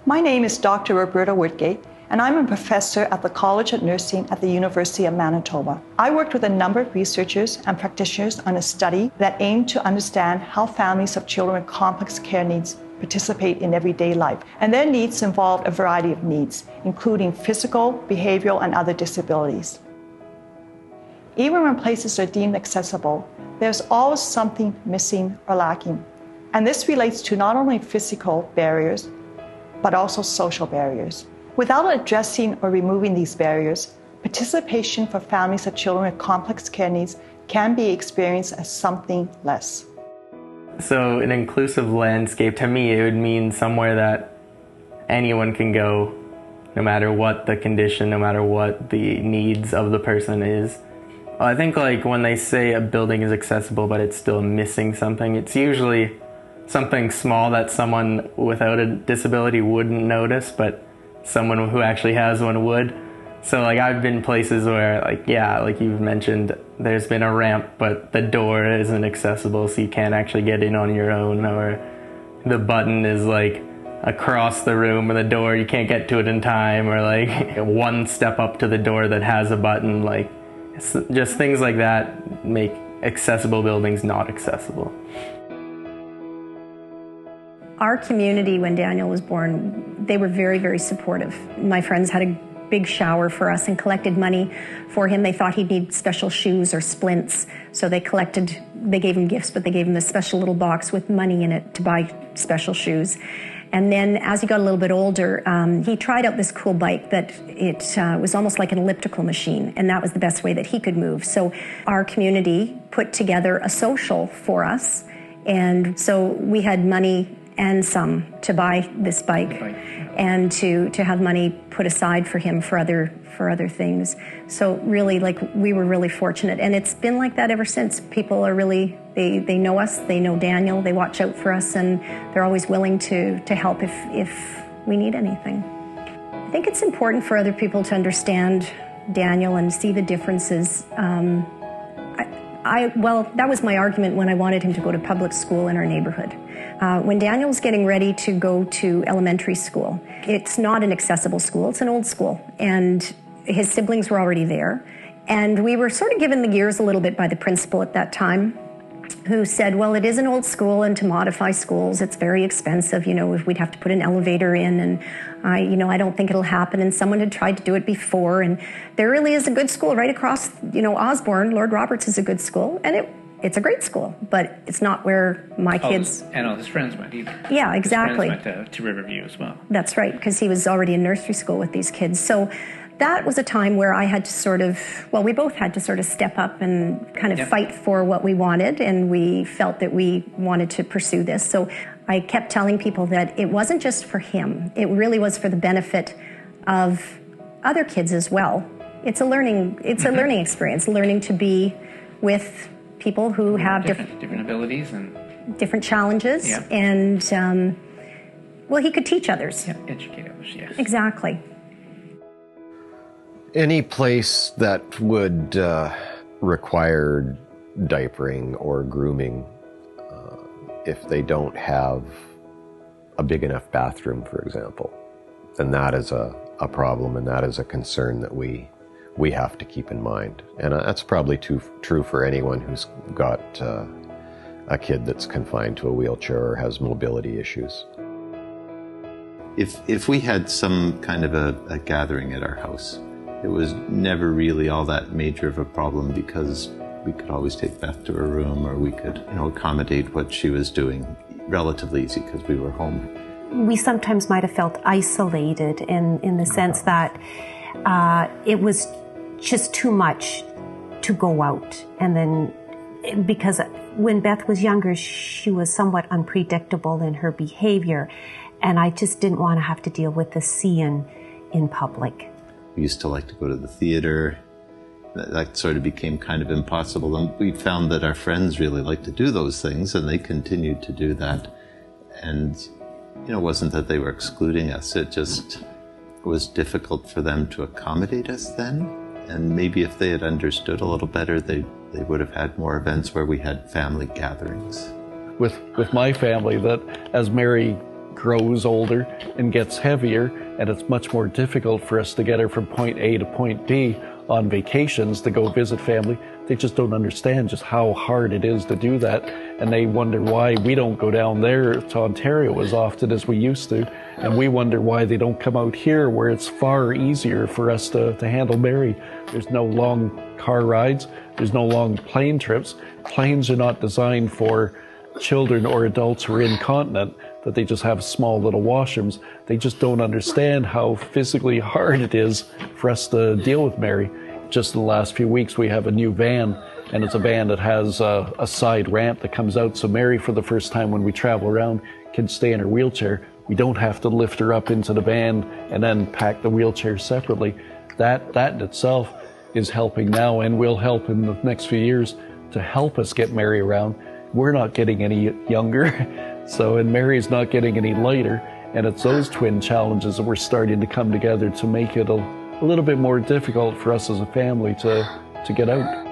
My name is Dr. Roberta Woodgate, and I'm a professor at the College of Nursing at the University of Manitoba. I worked with a number of researchers and practitioners on a study that aimed to understand how families of children with complex care needs participate in everyday life. And their needs involved a variety of needs, including physical, behavioral, and other disabilities. Even when places are deemed accessible, there's always something missing or lacking. And this relates to not only physical barriers, but also social barriers. Without addressing or removing these barriers, participation for families of children with complex care needs can be experienced as something less. So an inclusive landscape, to me, it would mean somewhere that anyone can go, no matter what the condition, no matter what the needs of the person is. I think like when they say a building is accessible but it's still missing something, it's usually something small that someone without a disability wouldn't notice, but someone who actually has one would. So like I've been places where like you've mentioned, there's been a ramp but the door isn't accessible, so you can't actually get in on your own, or the button is like across the room and the door, you can't get to it in time, or like one step up to the door that has a button. Like just things like that make accessible buildings not accessible. Our community, when Daniel was born, they were very, very supportive. My friends had a big shower for us and collected money for him. They thought he'd need special shoes or splints, so they gave him gifts, but they gave him this special little box with money in it to buy special shoes. And then as he got a little bit older, he tried out this cool bike that it was almost like an elliptical machine, and that was the best way that he could move. So our community put together a social for us, and so we had money and some to buy this bike and to have money put aside for him for other things. So really, like, we were really fortunate, and it's been like that ever since. People are really, they know us, they know Daniel, they watch out for us, and they're always willing to help if we need anything. I think it's important for other people to understand Daniel and see the differences. Well, that was my argument when I wanted him to go to public school in our neighborhood. When Daniel was getting ready to go to elementary school, it's not an accessible school, it's an old school, and his siblings were already there. And we were sort of given the gears a little bit by the principal at that time, who said, well, it is an old school, and to modify schools, it's very expensive. You know, if we'd have to put an elevator in, and I don't think it'll happen. And someone had tried to do it before, and there really is a good school right across, Osborne. Lord Roberts is a good school, and it's a great school, but it's not where my kids... And all his friends went either. Yeah, exactly. His friends went to Riverview as well. That's right, because he was already in nursery school with these kids. So that was a time where I had to we both had to sort of step up and kind of fight for what we wanted, and we felt that we wanted to pursue this. So I kept telling people that it wasn't just for him. It really was for the benefit of other kids as well. It's a learning experience, learning to be with people who have different abilities and different challenges. Yeah. And, he could teach others. Yeah, educate others, yes. Exactly. Any place that would require diapering or grooming, if they don't have a big enough bathroom, for example, then that is a problem, and that is a concern that we have to keep in mind. And that's probably true for anyone who's got a kid that's confined to a wheelchair or has mobility issues. If we had some kind of a gathering at our house, it was never really all that major of a problem, because we could always take Beth to her room, or we could accommodate what she was doing relatively easy because we were home. We sometimes might have felt isolated in the sense that it was just too much to go out. And then, because when Beth was younger, she was somewhat unpredictable in her behavior, and I just didn't want to have to deal with the seeing in public. We used to like to go to the theater. That sort of became kind of impossible, and we found that our friends really liked to do those things, and they continued to do that. And it wasn't that they were excluding us, it just was difficult for them to accommodate us then. And maybe if they had understood a little better, they would have had more events where we had family gatherings. With my family, that as Mary grows older and gets heavier, and it's much more difficult for us to get her from point A to point B on vacations to go visit family. They just don't understand just how hard it is to do that, and they wonder why we don't go down there to Ontario as often as we used to, and we wonder why they don't come out here where it's far easier for us to handle Mary. There's no long car rides, there's no long plane trips. Planes are not designed for children or adults who are incontinent, that they just have small little washrooms. They just don't understand how physically hard it is for us to deal with Mary. Just in the last few weeks, we have a new van, and it's a van that has a side ramp that comes out, so Mary, for the first time when we travel around, can stay in her wheelchair. We don't have to lift her up into the van and then pack the wheelchair separately. That in itself is helping now, and will help in the next few years to help us get Mary around. We're not getting any younger, and Mary's not getting any lighter, and it's those twin challenges that we're starting to come together to make it a little bit more difficult for us as a family to get out.